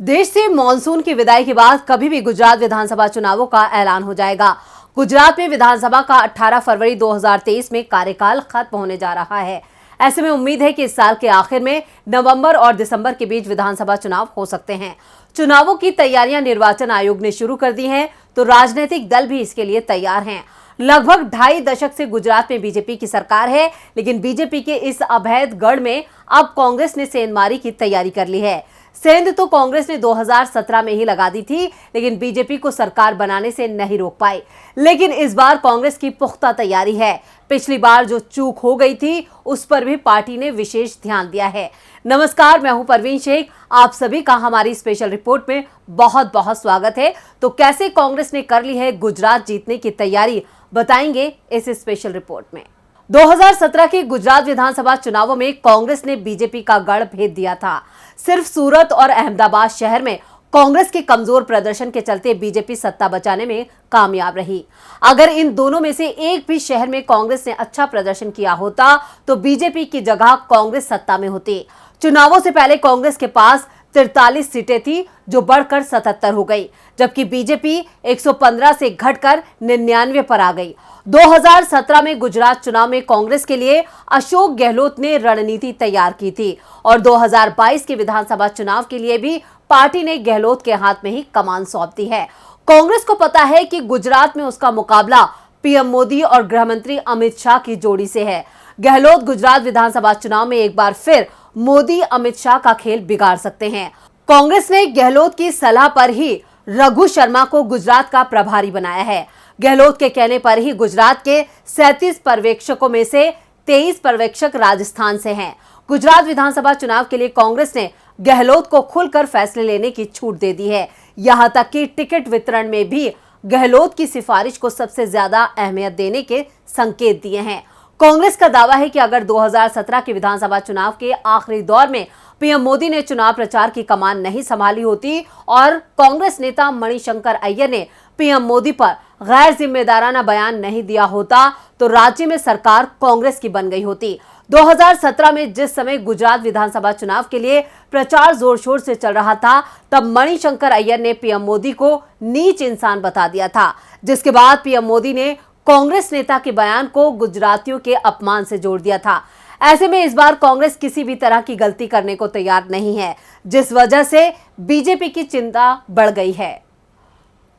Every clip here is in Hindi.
देश से मॉनसून की विदाई के बाद कभी भी गुजरात विधानसभा चुनावों का ऐलान हो जाएगा। गुजरात में विधानसभा का 18 फरवरी 2023 में कार्यकाल खत्म होने जा रहा है। ऐसे में उम्मीद है कि इस साल के आखिर में नवंबर और दिसंबर के बीच विधानसभा चुनाव हो सकते हैं। चुनावों की तैयारियां निर्वाचन आयोग ने शुरू कर दी हैं, तो राजनीतिक दल भी इसके लिए तैयार हैं। लगभग 2.5 दशक से गुजरात में बीजेपी की सरकार है, लेकिन बीजेपी के इस अवैध गढ़ में अब कांग्रेस ने सेंधमारी की तैयारी कर ली है। सेंध तो कांग्रेस ने 2017 में ही लगा दी थी, लेकिन बीजेपी को सरकार बनाने से नहीं रोक पाई। लेकिन इस बार कांग्रेस की पुख्ता तैयारी है। पिछली बार जो चूक हो गई थी, उस पर भी पार्टी ने विशेष ध्यान दिया है। नमस्कार, मैं हूं परवीन शेख। आप सभी का हमारी स्पेशल रिपोर्ट में बहुत बहुत स्वागत है। तो कैसे कांग्रेस ने कर ली है गुजरात जीतने की तैयारी, बताएंगे इस स्पेशल रिपोर्ट में। 2017 के गुजरात विधानसभा चुनावों में कांग्रेस ने बीजेपी का गढ़ भेद दिया था। सिर्फ सूरत और अहमदाबाद शहर में कांग्रेस के कमजोर प्रदर्शन के चलते बीजेपी सत्ता बचाने में कामयाब रही। अगर इन दोनों में से एक भी शहर में कांग्रेस ने अच्छा प्रदर्शन किया होता, तो बीजेपी की जगह कांग्रेस सत्ता में होती। चुनावों से पहले कांग्रेस के पास 43 सीटें थी, जो बढ़कर 77 हो गई, जबकि बीजेपी 115 से घटकर 99 पर आ गई। 2017 में गुजरात चुनाव में कांग्रेस के लिए अशोक गहलोत ने रणनीति तैयार की थी और 2022 के विधानसभा चुनाव के लिए भी पार्टी ने गहलोत के हाथ में ही कमान सौंप दी है। कांग्रेस को पता है कि गुजरात में उसका मुकाबला पीएम मोदी और गृह मंत्री अमित शाह की जोड़ी से है। गहलोत गुजरात विधानसभा चुनाव में एक बार फिर मोदी अमित शाह का खेल बिगाड़ सकते हैं। कांग्रेस ने गहलोत की सलाह पर ही रघु शर्मा को गुजरात का प्रभारी बनाया है। गहलोत के कहने पर ही गुजरात के 37 पर्यवेक्षकों में से 23 पर्यवेक्षक राजस्थान से हैं। गुजरात विधानसभा चुनाव के लिए कांग्रेस ने गहलोत को खुलकर फैसले लेने की छूट दे दी है। यहां तक कि टिकट वितरण में भी गहलोत की सिफारिश को सबसे ज्यादा अहमियत देने के संकेत दिए हैं। कांग्रेस का दावा है कि अगर 2017 के विधानसभा चुनाव के आखिरी दौर में पीएम मोदी ने चुनाव प्रचार की कमान नहीं संभाली होती और कांग्रेस नेता मणिशंकर अय्यर ने पीएम मोदी पर गैर जिम्मेदाराना बयान नहीं दिया होता, तो राज्य में सरकार कांग्रेस की बन गई होती। 2017 में जिस समय गुजरात विधानसभा चुनाव के लिए प्रचार जोर शोर से चल रहा था, तब मणिशंकर अय्यर ने पीएम मोदी को नीच इंसान बता दिया था, जिसके बाद पीएम मोदी ने कांग्रेस नेता के बयान को गुजरातियों के अपमान से जोड़ दिया था। ऐसे में इस बार कांग्रेस किसी भी तरह की गलती करने को तैयार नहीं है, जिस वजह से बीजेपी की चिंता बढ़ गई है।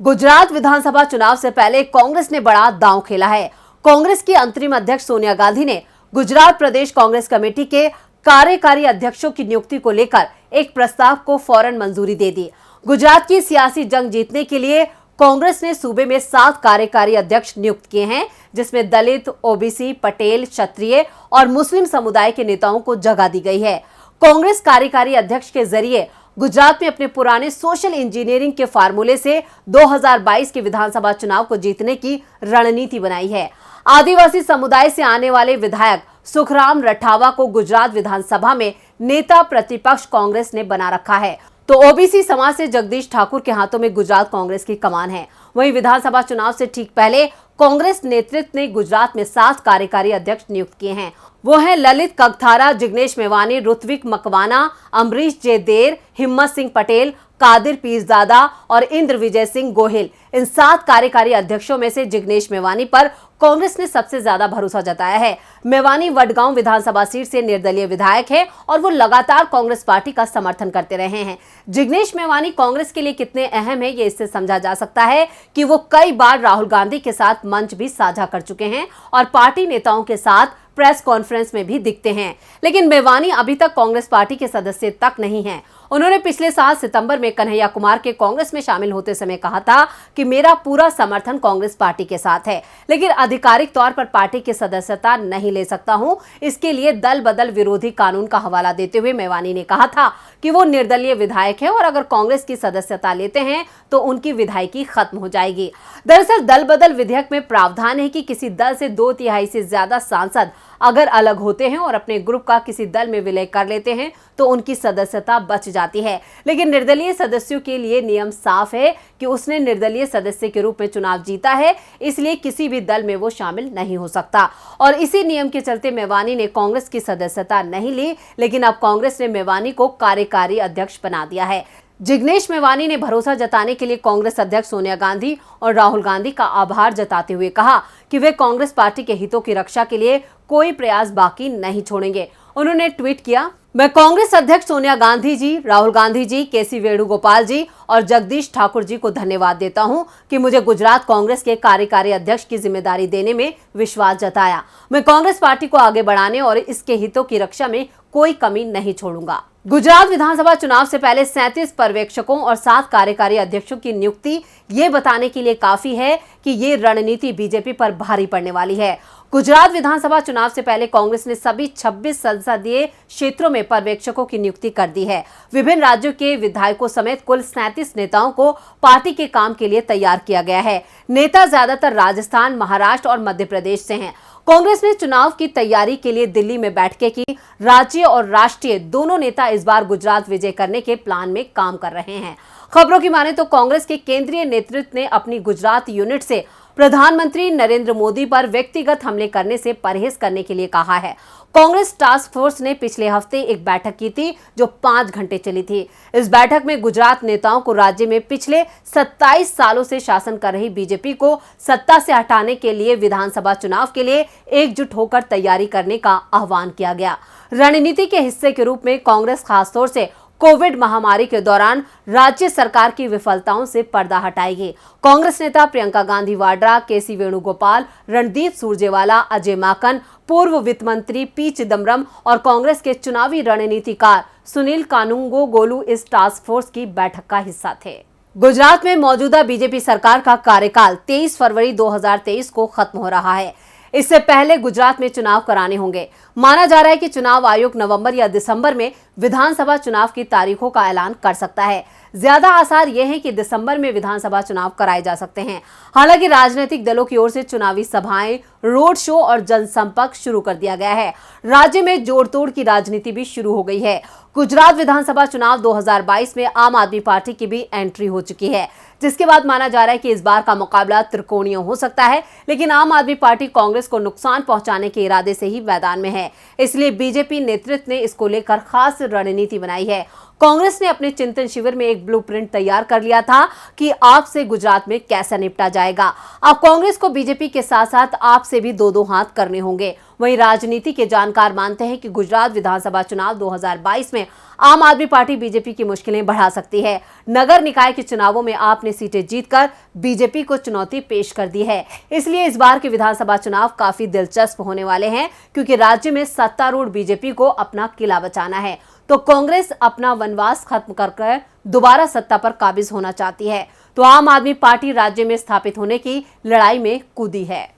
गुजरात विधानसभा चुनाव से पहले कांग्रेस ने बड़ा दांव खेला है। कांग्रेस की अंतरिम अध्यक्ष सोनिया गांधी ने गुजरात प्रदेश कांग्रेस कमेटी के कार्यकारी अध्यक्षों की नियुक्ति को लेकर एक प्रस्ताव को फौरन मंजूरी दे दी। गुजरात की सियासी जंग जीतने के लिए कांग्रेस ने सूबे में 7 कार्यकारी अध्यक्ष नियुक्त किए हैं, जिसमें दलित, ओबीसी, पटेल, क्षत्रिय और मुस्लिम समुदाय के नेताओं को जगह दी गई है। कांग्रेस कार्यकारी अध्यक्ष के जरिए गुजरात में अपने पुराने सोशल इंजीनियरिंग के फार्मूले से 2022 के विधानसभा चुनाव को जीतने की रणनीति बनाई है। आदिवासी समुदाय से आने वाले विधायक सुखराम रठावा को गुजरात विधानसभा में नेता प्रतिपक्ष कांग्रेस ने बना रखा है, तो ओबीसी समाज से जगदीश ठाकुर के हाथों में गुजरात कांग्रेस की कमान है। वहीं विधानसभा चुनाव से ठीक पहले कांग्रेस नेतृत्व ने गुजरात में 7 कार्यकारी अध्यक्ष नियुक्त किए हैं। वो हैं ललित कगथारा, जिग्नेश मेवानी, ऋत्विक मकवाना, अमरीश जे देर, हिम्मत सिंह पटेल, कादिर पीरजादा और इंद्र विजय सिंह गोहिल। इन 7 कार्यकारी अध्यक्षों में से जिग्नेश मेवानी पर कांग्रेस ने सबसे ज्यादा भरोसा जताया है। मेवानी वडगांव विधानसभा सीट से निर्दलीय विधायक है और वो लगातार कांग्रेस पार्टी का समर्थन करते रहे हैं। जिग्नेश मेवानी कांग्रेस के लिए कितने अहम है, ये इससे समझा जा सकता है कि वो कई बार राहुल गांधी के साथ मंच भी साझा कर चुके हैं और पार्टी नेताओं के साथ प्रेस कॉन्फ्रेंस में भी दिखते हैं। लेकिन मेवानी अभी तक कांग्रेस पार्टी के सदस्य तक नहीं हैं। उन्होंने पिछले साल सितंबर में कन्हैया कुमार के कांग्रेस में शामिल होते समय कहा था कि मेरा पूरा समर्थन कांग्रेस पार्टी के साथ है, लेकिन आधिकारिक तौर पर पार्टी की सदस्यता नहीं ले सकता हूं। इसके लिए दल बदल विरोधी कानून का हवाला देते हुए मेवानी ने कहा था कि वो निर्दलीय विधायक है और अगर कांग्रेस की सदस्यता लेते हैं तो उनकी विधायकी खत्म हो जाएगी। दरअसल दल बदल विधेयक में प्रावधान है कि किसी दल से 2/3 से ज्यादा सांसद अगर अलग होते हैं और अपने ग्रुप का किसी दल में विलय कर लेते हैं तो उनकी सदस्यता बच जाती है। लेकिन निर्दलीय सदस्यों के लिए नियम साफ है कि उसने निर्दलीय सदस्य के रूप में चुनाव जीता है, इसलिए किसी भी दल में वो शामिल नहीं हो सकता। और इसी नियम के चलते मेवानी ने कांग्रेस की सदस्यता नहीं ली, लेकिन अब कांग्रेस ने मेवानी को कार्यकारी अध्यक्ष बना दिया है। जिग्नेश मेवानी ने भरोसा जताने के लिए कांग्रेस अध्यक्ष सोनिया गांधी और राहुल गांधी का आभार जताते हुए कहा कि वे कांग्रेस पार्टी के हितों की रक्षा के लिए कोई प्रयास बाकी नहीं छोड़ेंगे। उन्होंने ट्वीट किया, मैं कांग्रेस अध्यक्ष सोनिया गांधी जी, राहुल गांधी जी, केसी वेणुगोपाल जी और जगदीश ठाकुर जी को धन्यवाद देता हूं कि मुझे गुजरात कांग्रेस के कार्यकारी अध्यक्ष की जिम्मेदारी देने में विश्वास जताया। मैं कांग्रेस पार्टी को आगे बढ़ाने और इसके हितों की रक्षा में कोई कमी नहीं छोड़ूंगा। गुजरात विधानसभा चुनाव से पहले 37 पर्यवेक्षकों और 7 कार्यकारी अध्यक्षों की नियुक्ति ये बताने के लिए काफी है कि ये रणनीति बीजेपी पर भारी पड़ने वाली है। गुजरात विधानसभा चुनाव से पहले कांग्रेस ने सभी 26 संसदीय क्षेत्रों में पर्यवेक्षकों की नियुक्ति कर दी है। विभिन्न राज्यों के विधायकों समेत कुल 37 नेताओं को पार्टी के काम के लिए तैयार किया गया है। नेता ज्यादातर राजस्थान, महाराष्ट्र और मध्य प्रदेश से हैं। कांग्रेस ने चुनाव की तैयारी के लिए दिल्ली में बैठकें की। राज्य और राष्ट्रीय दोनों नेता इस बार गुजरात विजय करने के प्लान में काम कर रहे हैं। खबरों की माने तो कांग्रेस के केंद्रीय नेतृत्व ने अपनी गुजरात यूनिट से प्रधानमंत्री नरेंद्र मोदी पर व्यक्तिगत हमले करने से परहेज करने के लिए कहा है। कांग्रेस टास्क फोर्स ने पिछले हफ्ते एक बैठक की थी जो 5 घंटे चली थी। इस बैठक में गुजरात नेताओं को राज्य में पिछले 27 सालों से शासन कर रही बीजेपी को सत्ता से हटाने के लिए विधानसभा चुनाव के लिए एकजुट होकर तैयारी करने का आह्वान किया गया। रणनीति के हिस्से के रूप में कांग्रेस खासतौर से कोविड महामारी के दौरान राज्य सरकार की विफलताओं से पर्दा हटाएगी। कांग्रेस नेता प्रियंका गांधी वाड्रा, केसी वेणुगोपाल, रणदीप सुरजेवाला, अजय माकन, पूर्व वित्त मंत्री पी चिदम्बरम और कांग्रेस के चुनावी रणनीतिकार सुनील कानुंगोगोलू इस टास्क फोर्स की बैठक का हिस्सा थे। गुजरात में मौजूदा बीजेपी सरकार का कार्यकाल 23 फरवरी 2023 को खत्म हो रहा है। इससे पहले गुजरात में चुनाव कराने होंगे। माना जा रहा है कि चुनाव आयोग नवंबर या दिसंबर में विधानसभा चुनाव की तारीखों का ऐलान कर सकता है। ज्यादा आसार यह है कि दिसंबर में विधानसभा चुनाव कराए जा सकते हैं। हालांकि राजनीतिक दलों की ओर से चुनावी सभाएं, रोड शो और जनसंपर्क शुरू कर दिया गया है। राज्य में जोड़ तोड़ की राजनीति भी शुरू हो गई है। गुजरात विधानसभा चुनाव 2022 में आम आदमी पार्टी की भी एंट्री हो चुकी है, जिसके बाद माना जा रहा है कि इस बार का मुकाबला त्रिकोणीय हो सकता है। लेकिन आम आदमी पार्टी कांग्रेस को नुकसान पहुंचाने के इरादे से ही मैदान में है, इसलिए बीजेपी नेतृत्व ने इसको लेकर खास रणनीति बनाई है। कांग्रेस ने अपने चिंतन शिविर में एक ब्लूप्रिंट तैयार कर लिया था कि आप से गुजरात में कैसे निपटा जाएगा। अब कांग्रेस को बीजेपी के साथ साथ आप से भी दो हाथ करने होंगे। वहीं राजनीति के जानकार मानते हैं कि गुजरात विधानसभा चुनाव 2022 में आम आदमी पार्टी बीजेपी की मुश्किलें बढ़ा सकती है। नगर निकाय के चुनावों में आप ने सीटें जीतकर बीजेपी को चुनौती पेश कर दी है। इसलिए इस बार के विधानसभा चुनाव काफी दिलचस्प होने वाले हैं, क्योंकि राज्य में सत्तारूढ़ बीजेपी को अपना किला बचाना है, तो कांग्रेस अपना वनवास खत्म कर दोबारा सत्ता पर काबिज होना चाहती है। तो आम आदमी पार्टी राज्य में स्थापित होने की लड़ाई में कूदी है।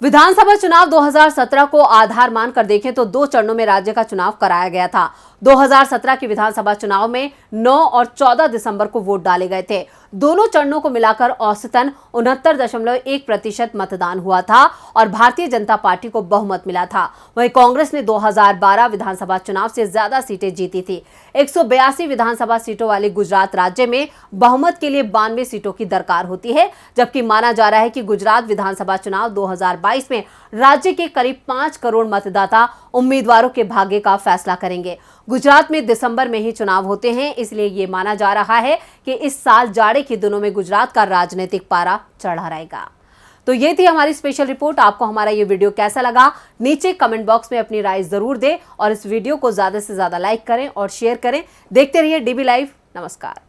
विधानसभा चुनाव 2017 को आधार मानकर देखें तो 2 चरणों में राज्य का चुनाव कराया गया था। 2017 के विधानसभा चुनाव में 9 और 14 दिसंबर को वोट डाले गए थे। दोनों चरणों को मिलाकर औसतन 69.1% मतदान हुआ था और भारतीय जनता पार्टी को बहुमत मिला था। वहीं कांग्रेस ने 2012 विधानसभा चुनाव से ज्यादा सीटें जीती थी। 182 विधानसभा सीटों वाले गुजरात राज्य में बहुमत के लिए 92 सीटों की दरकार होती है, जबकि माना जा रहा है कि गुजरात विधानसभा चुनाव 2022 में राज्य के करीब 5 करोड़ मतदाता उम्मीदवारों के भाग्य का फैसला करेंगे। गुजरात में दिसंबर में ही चुनाव होते हैं, इसलिए ये माना जा रहा है कि इस साल जाड़े के दिनों में गुजरात का राजनीतिक पारा चढ़ा रहेगा। तो ये थी हमारी स्पेशल रिपोर्ट। आपको हमारा ये वीडियो कैसा लगा, नीचे कमेंट बॉक्स में अपनी राय जरूर दें और इस वीडियो को ज्यादा से ज्यादा लाइक करें और शेयर करें। देखते रहिए डीबी लाइव। नमस्कार।